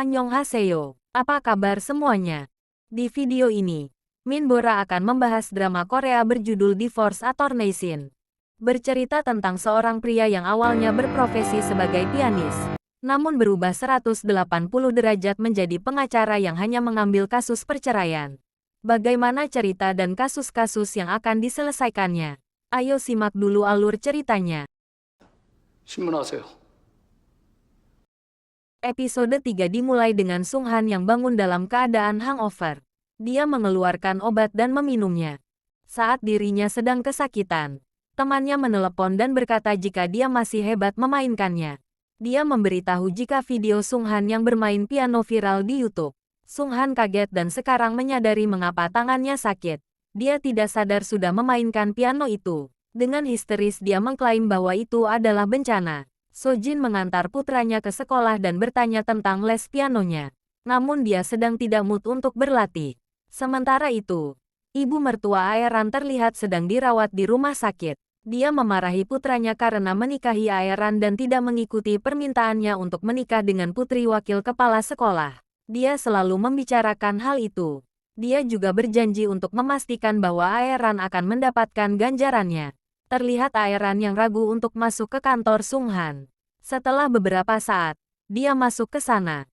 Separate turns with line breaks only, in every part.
Annyeonghaseyo, apa kabar semuanya? Di video ini, Min Bora akan membahas drama Korea berjudul Divorce Attorney Shin. Bercerita tentang seorang pria yang awalnya berprofesi sebagai pianis, namun berubah 180 derajat menjadi pengacara yang hanya mengambil kasus perceraian. Bagaimana cerita dan kasus-kasus yang akan diselesaikannya? Ayo simak dulu alur ceritanya.
신문하세요.
Episode 3 dimulai dengan Sung Han yang bangun dalam keadaan hangover. Dia mengeluarkan obat dan meminumnya. Saat dirinya sedang kesakitan, temannya menelepon dan berkata jika dia masih hebat memainkannya. Dia memberitahu jika video Sung Han yang bermain piano viral di YouTube. Sung Han kaget dan sekarang menyadari mengapa tangannya sakit. Dia tidak sadar sudah memainkan piano itu. Dengan histeris dia mengklaim bahwa itu adalah bencana. Sojin mengantar putranya ke sekolah dan bertanya tentang les pianonya. Namun dia sedang tidak mood untuk berlatih. Sementara itu, ibu mertua Aeran terlihat sedang dirawat di rumah sakit. Dia memarahi putranya karena menikahi Aeran dan tidak mengikuti permintaannya untuk menikah dengan putri wakil kepala sekolah. Dia selalu membicarakan hal itu. Dia juga berjanji untuk memastikan bahwa Aeran akan mendapatkan ganjarannya. Terlihat Aeran yang ragu untuk masuk ke kantor Sung Han. Setelah beberapa saat, dia masuk ke sana.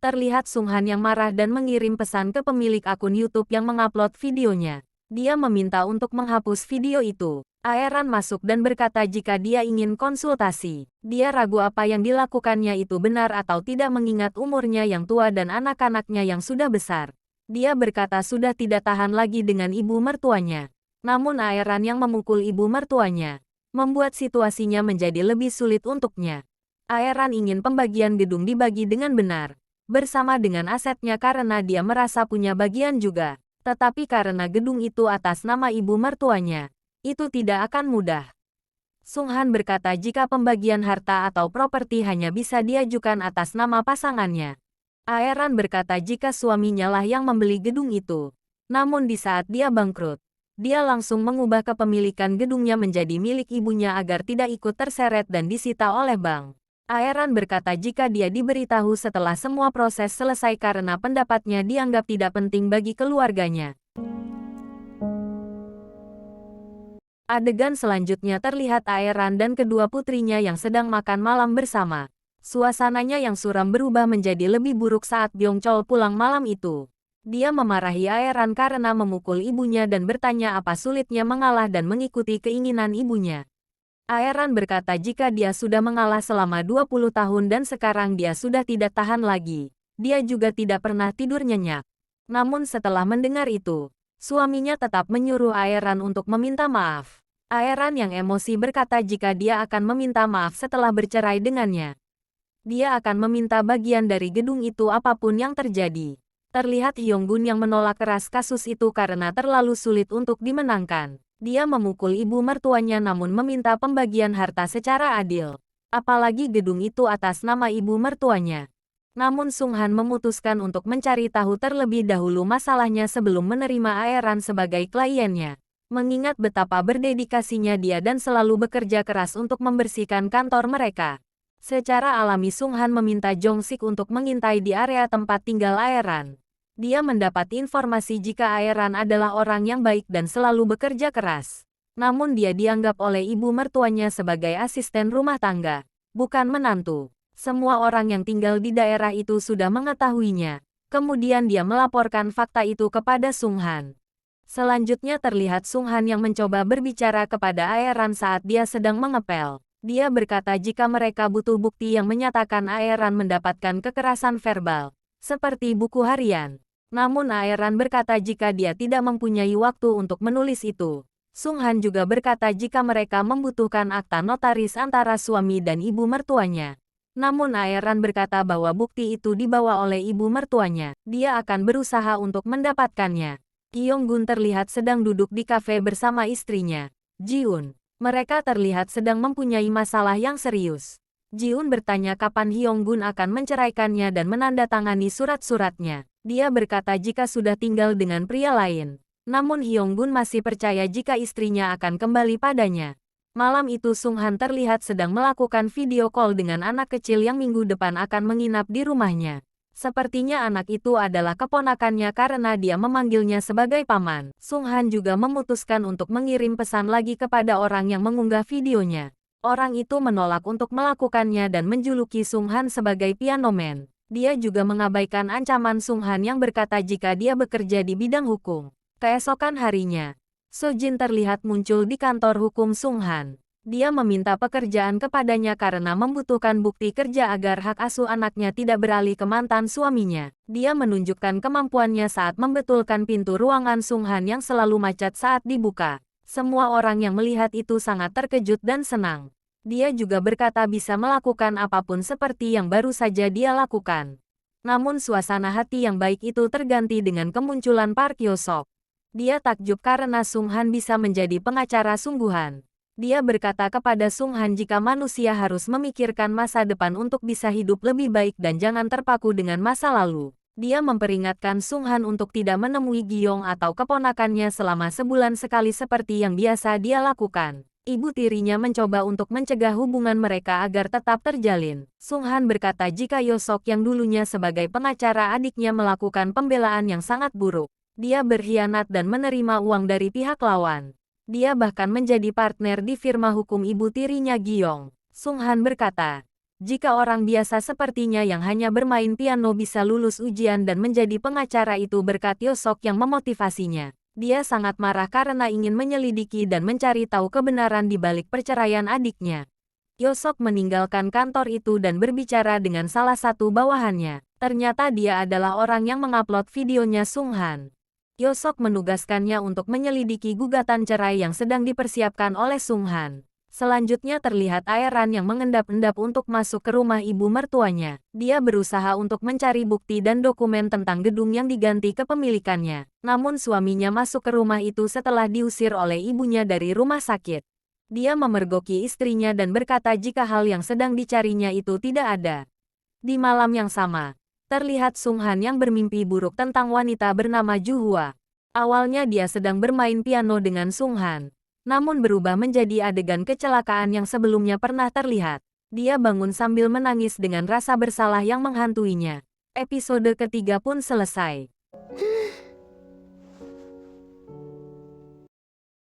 Terlihat Sung Han yang marah dan mengirim pesan ke pemilik akun YouTube yang mengupload videonya. Dia meminta untuk menghapus video itu. Aeran masuk dan berkata jika dia ingin konsultasi. Dia ragu apa yang dilakukannya itu benar atau tidak mengingat umurnya yang tua dan anak-anaknya yang sudah besar. Dia berkata sudah tidak tahan lagi dengan ibu mertuanya. Namun Aeran yang memukul ibu mertuanya membuat situasinya menjadi lebih sulit untuknya. Aeran ingin pembagian gedung dibagi dengan benar, bersama dengan asetnya karena dia merasa punya bagian juga. Tetapi karena gedung itu atas nama ibu mertuanya, itu tidak akan mudah. Sung Han berkata jika pembagian harta atau properti hanya bisa diajukan atas nama pasangannya. Aeran berkata jika suaminya lah yang membeli gedung itu. Namun di saat dia bangkrut, dia langsung mengubah kepemilikan gedungnya menjadi milik ibunya agar tidak ikut terseret dan disita oleh bank. Aeran berkata jika dia diberitahu setelah semua proses selesai karena pendapatnya dianggap tidak penting bagi keluarganya. Adegan selanjutnya terlihat Aeran dan kedua putrinya yang sedang makan malam bersama. Suasananya yang suram berubah menjadi lebih buruk saat Byung Chol pulang malam itu. Dia memarahi Aeran karena memukul ibunya dan bertanya apa sulitnya mengalah dan mengikuti keinginan ibunya. Aeran berkata jika dia sudah mengalah selama 20 tahun dan sekarang dia sudah tidak tahan lagi. Dia juga tidak pernah tidur nyenyak. Namun setelah mendengar itu, suaminya tetap menyuruh Aeran untuk meminta maaf. Aeran yang emosi berkata jika dia akan meminta maaf setelah bercerai dengannya. Dia akan meminta bagian dari gedung itu apapun yang terjadi. Terlihat Hyung-gun yang menolak keras kasus itu karena terlalu sulit untuk dimenangkan. Dia memukul ibu mertuanya namun meminta pembagian harta secara adil. Apalagi gedung itu atas nama ibu mertuanya. Namun Sung Han memutuskan untuk mencari tahu terlebih dahulu masalahnya sebelum menerima Aeran sebagai kliennya. Mengingat betapa berdedikasinya dia dan selalu bekerja keras untuk membersihkan kantor mereka. Secara alami Sung Han meminta Jong Sik untuk mengintai di area tempat tinggal Aeran. Dia mendapat informasi jika Aeran adalah orang yang baik dan selalu bekerja keras. Namun dia dianggap oleh ibu mertuanya sebagai asisten rumah tangga, bukan menantu. Semua orang yang tinggal di daerah itu sudah mengetahuinya. Kemudian dia melaporkan fakta itu kepada Sung Han. Selanjutnya terlihat Sung Han yang mencoba berbicara kepada Aeran saat dia sedang mengepel. Dia berkata jika mereka butuh bukti yang menyatakan Aeran mendapatkan kekerasan verbal, seperti buku harian. Namun Aeran berkata jika dia tidak mempunyai waktu untuk menulis itu. Sung Han juga berkata jika mereka membutuhkan akta notaris antara suami dan ibu mertuanya. Namun Aeran berkata bahwa bukti itu dibawa oleh ibu mertuanya. Dia akan berusaha untuk mendapatkannya. Hyung-gun terlihat sedang duduk di kafe bersama istrinya, Ji-un. Mereka terlihat sedang mempunyai masalah yang serius. Ji-un bertanya kapan Hyung-gun akan menceraikannya dan menandatangani surat-suratnya. Dia berkata jika sudah tinggal dengan pria lain. Namun Hyung-gun masih percaya jika istrinya akan kembali padanya. Malam itu Sung Han terlihat sedang melakukan video call dengan anak kecil yang minggu depan akan menginap di rumahnya. Sepertinya anak itu adalah keponakannya karena dia memanggilnya sebagai paman. Sung Han juga memutuskan untuk mengirim pesan lagi kepada orang yang mengunggah videonya. Orang itu menolak untuk melakukannya dan menjuluki Sung Han sebagai piano man. Dia juga mengabaikan ancaman Sung Han yang berkata jika dia bekerja di bidang hukum. Keesokan harinya, Sojin terlihat muncul di kantor hukum Sung Han. Dia meminta pekerjaan kepadanya karena membutuhkan bukti kerja agar hak asuh anaknya tidak beralih ke mantan suaminya. Dia menunjukkan kemampuannya saat membetulkan pintu ruangan Sung Han yang selalu macet saat dibuka. Semua orang yang melihat itu sangat terkejut dan senang. Dia juga berkata bisa melakukan apapun seperti yang baru saja dia lakukan. Namun suasana hati yang baik itu terganti dengan kemunculan Park Hyo-sok. Dia takjub karena Sung Han bisa menjadi pengacara sungguhan. Dia berkata kepada Sung Han jika manusia harus memikirkan masa depan untuk bisa hidup lebih baik dan jangan terpaku dengan masa lalu. Dia memperingatkan Sung Han untuk tidak menemui Giyong atau keponakannya selama sebulan sekali seperti yang biasa dia lakukan. Ibu tirinya mencoba untuk mencegah hubungan mereka agar tetap terjalin. Sung Han berkata jika Yosok yang dulunya sebagai pengacara adiknya melakukan pembelaan yang sangat buruk. Dia berkhianat dan menerima uang dari pihak lawan. Dia bahkan menjadi partner di firma hukum ibu tirinya Giyong. Sung Han berkata, jika orang biasa sepertinya yang hanya bermain piano bisa lulus ujian dan menjadi pengacara itu berkat Yosok yang memotivasinya. Dia sangat marah karena ingin menyelidiki dan mencari tahu kebenaran di balik perceraian adiknya. Yosok meninggalkan kantor itu dan berbicara dengan salah satu bawahannya. Ternyata dia adalah orang yang mengupload videonya Sung Han. Yosok menugaskannya untuk menyelidiki gugatan cerai yang sedang dipersiapkan oleh Sung Han. Selanjutnya terlihat Aeran yang mengendap-endap untuk masuk ke rumah ibu mertuanya. Dia berusaha untuk mencari bukti dan dokumen tentang gedung yang diganti kepemilikannya. Namun suaminya masuk ke rumah itu setelah diusir oleh ibunya dari rumah sakit. Dia memergoki istrinya dan berkata jika hal yang sedang dicarinya itu tidak ada. Di malam yang sama, terlihat Sung Han yang bermimpi buruk tentang wanita bernama Ju Hua. Awalnya dia sedang bermain piano dengan Sung Han, namun berubah menjadi adegan kecelakaan yang sebelumnya pernah terlihat. Dia bangun sambil menangis dengan rasa bersalah yang menghantuinya. Episode ketiga pun selesai.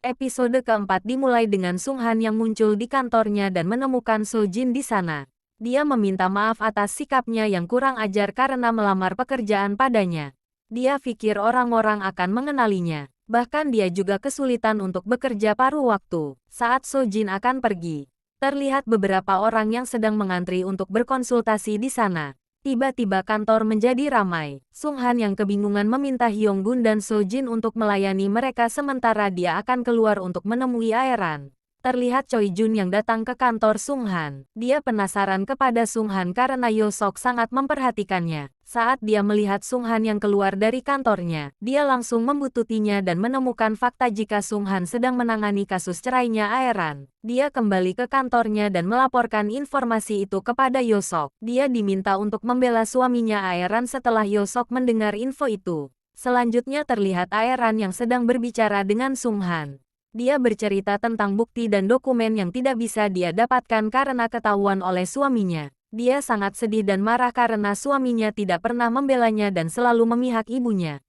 Episode keempat dimulai dengan Sung Han yang muncul di kantornya dan menemukan Sojin di sana. Dia meminta maaf atas sikapnya yang kurang ajar karena melamar pekerjaan padanya. Dia pikir orang-orang akan mengenalinya. Bahkan dia juga kesulitan untuk bekerja paruh waktu. Saat Sojin akan pergi, terlihat beberapa orang yang sedang mengantri untuk berkonsultasi di sana. Tiba-tiba kantor menjadi ramai. Sung Han yang kebingungan meminta Hyunggun dan Sojin untuk melayani mereka sementara dia akan keluar untuk menemui Aeran. Terlihat Choi Jun yang datang ke kantor Sung Han. Dia penasaran kepada Sung Han karena Yosok sangat memperhatikannya. Saat dia melihat Sung Han yang keluar dari kantornya, dia langsung membututinya dan menemukan fakta jika Sung Han sedang menangani kasus cerainya Aeran. Dia kembali ke kantornya dan melaporkan informasi itu kepada Yosok. Dia diminta untuk membela suaminya Aeran setelah Yosok mendengar info itu. Selanjutnya terlihat Aeran yang sedang berbicara dengan Sung Han. Dia bercerita tentang bukti dan dokumen yang tidak bisa dia dapatkan karena ketahuan oleh suaminya. Dia sangat sedih dan marah karena suaminya tidak pernah membelanya dan selalu memihak ibunya.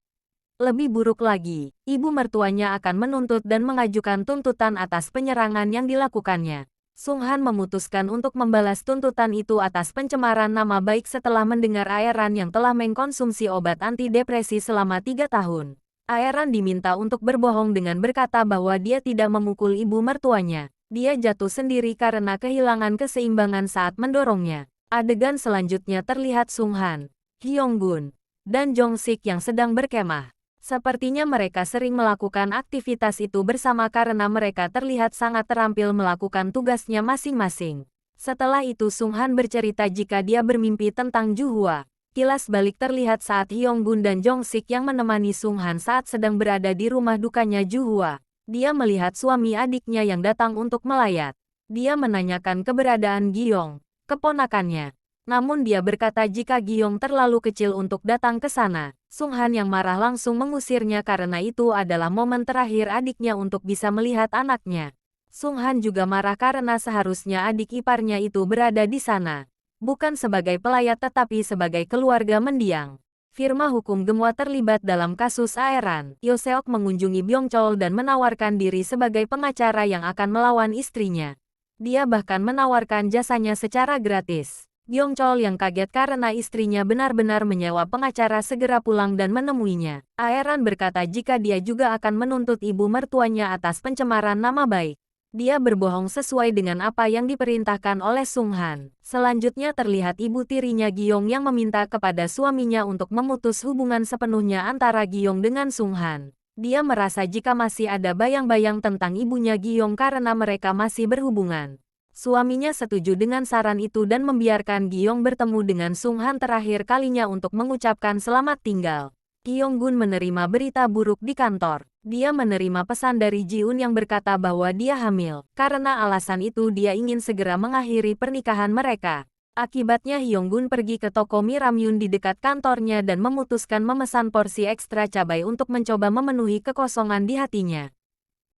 Lebih buruk lagi, ibu mertuanya akan menuntut dan mengajukan tuntutan atas penyerangan yang dilakukannya. Sung Han memutuskan untuk membalas tuntutan itu atas pencemaran nama baik setelah mendengar Aeran yang telah mengkonsumsi obat antidepresi selama 3 tahun. Aeran diminta untuk berbohong dengan berkata bahwa dia tidak memukul ibu mertuanya. Dia jatuh sendiri karena kehilangan keseimbangan saat mendorongnya. Adegan selanjutnya terlihat Sung Han, Hyunggun, dan Jong Sik yang sedang berkemah. Sepertinya mereka sering melakukan aktivitas itu bersama karena mereka terlihat sangat terampil melakukan tugasnya masing-masing. Setelah itu Sung Han bercerita jika dia bermimpi tentang Ju Hua. Kilas balik terlihat saat Hyunggun dan Jong Sik yang menemani Sung Han saat sedang berada di rumah dukanya Ju Hua. Dia melihat suami adiknya yang datang untuk melayat. Dia menanyakan keberadaan Giyong, keponakannya. Namun dia berkata jika Giyong terlalu kecil untuk datang ke sana. Sung Han yang marah langsung mengusirnya karena itu adalah momen terakhir adiknya untuk bisa melihat anaknya. Sung Han juga marah karena seharusnya adik iparnya itu berada di sana. bukan sebagai pelayat tetapi sebagai keluarga mendiang. Firma hukum Gemwa terlibat dalam kasus Aeran. Yoseok mengunjungi Byongchol dan menawarkan diri sebagai pengacara yang akan melawan istrinya. Dia bahkan menawarkan jasanya secara gratis. Byongchol yang kaget karena istrinya benar-benar menyewa pengacara segera pulang dan menemuinya. Aeran berkata jika dia juga akan menuntut ibu mertuanya atas pencemaran nama baik. Dia berbohong sesuai dengan apa yang diperintahkan oleh Sung Han. Selanjutnya terlihat ibu tirinya Giyong yang meminta kepada suaminya untuk memutus hubungan sepenuhnya antara Giyong dengan Sung Han. Dia merasa jika masih ada bayang-bayang tentang ibunya Giyong karena mereka masih berhubungan. Suaminya setuju dengan saran itu dan membiarkan Giyong bertemu dengan Sung Han terakhir kalinya untuk mengucapkan selamat tinggal. Kyung-gun menerima berita buruk di kantor. Dia menerima pesan dari Ji-un yang berkata bahwa dia hamil. Karena alasan itu dia ingin segera mengakhiri pernikahan mereka. Akibatnya Hyung-gun pergi ke toko mie ramyun di dekat kantornya dan memutuskan memesan porsi ekstra cabai untuk mencoba memenuhi kekosongan di hatinya.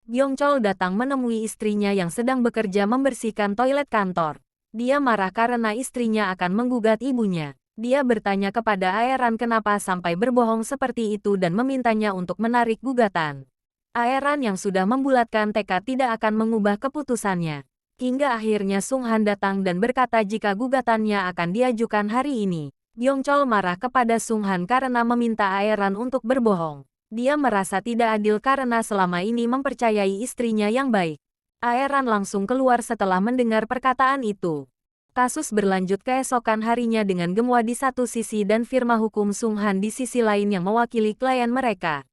Byongchol datang menemui istrinya yang sedang bekerja membersihkan toilet kantor. Dia marah karena istrinya akan menggugat ibunya. Dia bertanya kepada Aeran kenapa sampai berbohong seperti itu dan memintanya untuk menarik gugatan. Aeran yang sudah membulatkan tekad tidak akan mengubah keputusannya. Hingga akhirnya Sung Han datang dan berkata jika gugatannya akan diajukan hari ini. Byongchol marah kepada Sung Han karena meminta Aeran untuk berbohong. Dia merasa tidak adil karena selama ini mempercayai istrinya yang baik. Aeran langsung keluar setelah mendengar perkataan itu. Kasus berlanjut keesokan harinya dengan Gemwa di satu sisi dan firma hukum Sung Han di sisi lain yang mewakili klien mereka.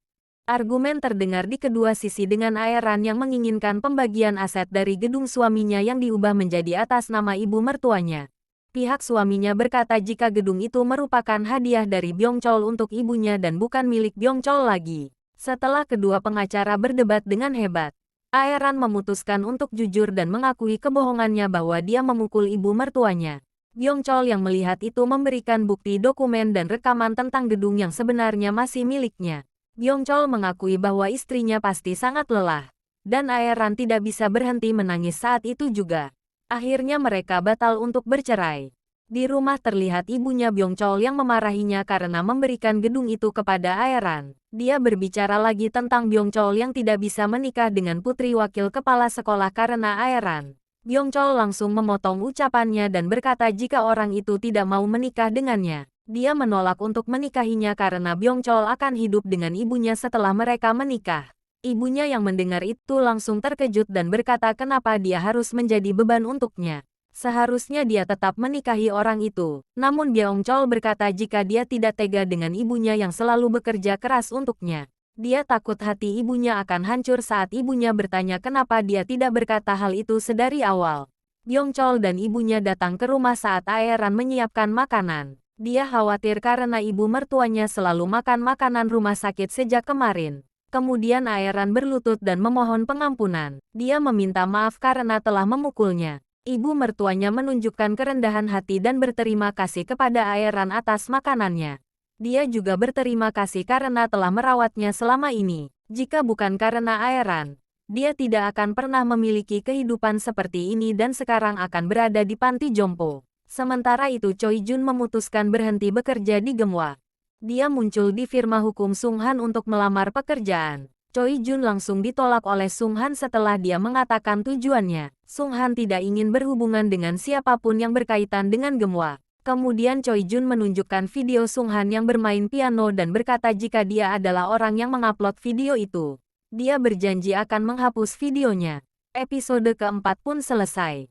Argumen terdengar di kedua sisi dengan Aeran yang menginginkan pembagian aset dari gedung suaminya yang diubah menjadi atas nama ibu mertuanya. Pihak suaminya berkata jika gedung itu merupakan hadiah dari Byongchol untuk ibunya dan bukan milik Byongchol lagi. Setelah kedua pengacara berdebat dengan hebat, Aeran memutuskan untuk jujur dan mengakui kebohongannya bahwa dia memukul ibu mertuanya. Byongchol yang melihat itu memberikan bukti dokumen dan rekaman tentang gedung yang sebenarnya masih miliknya. Byongchol mengakui bahwa istrinya pasti sangat lelah. Dan Aeran tidak bisa berhenti menangis saat itu juga. Akhirnya mereka batal untuk bercerai. Di rumah terlihat ibunya Byongchol yang memarahinya karena memberikan gedung itu kepada Aeran. Dia berbicara lagi tentang Byongchol yang tidak bisa menikah dengan putri wakil kepala sekolah karena Aeran. Byongchol langsung memotong ucapannya dan berkata jika orang itu tidak mau menikah dengannya. Dia menolak untuk menikahinya karena Byongchol akan hidup dengan ibunya setelah mereka menikah. Ibunya yang mendengar itu langsung terkejut dan berkata kenapa dia harus menjadi beban untuknya. Seharusnya dia tetap menikahi orang itu. Namun Byongchol berkata jika dia tidak tega dengan ibunya yang selalu bekerja keras untuknya. Dia takut hati ibunya akan hancur saat ibunya bertanya kenapa dia tidak berkata hal itu sedari awal. Byongchol dan ibunya datang ke rumah saat Aeran menyiapkan makanan. Dia khawatir karena ibu mertuanya selalu makan makanan rumah sakit sejak kemarin. Kemudian Aeran berlutut dan memohon pengampunan. Dia meminta maaf karena telah memukulnya. Ibu mertuanya menunjukkan kerendahan hati dan berterima kasih kepada Aeran atas makanannya. Dia juga berterima kasih karena telah merawatnya selama ini. Jika bukan karena Aeran, dia tidak akan pernah memiliki kehidupan seperti ini dan sekarang akan berada di panti jompo. Sementara itu Choi Jun memutuskan berhenti bekerja di Gemwa. Dia muncul di firma hukum Sung Han untuk melamar pekerjaan. Choi Jun langsung ditolak oleh Sung Han setelah dia mengatakan tujuannya. Sung Han tidak ingin berhubungan dengan siapapun yang berkaitan dengan Gemwa. Kemudian Choi Jun menunjukkan video Sung Han yang bermain piano dan berkata jika dia adalah orang yang mengupload video itu. Dia berjanji akan menghapus videonya. Episode keempat pun selesai.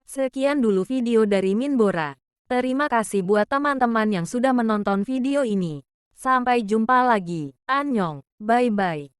Sekian dulu video dari Minbora. Terima kasih buat teman-teman yang sudah menonton video ini. Sampai jumpa lagi. Annyeong. Bye-bye.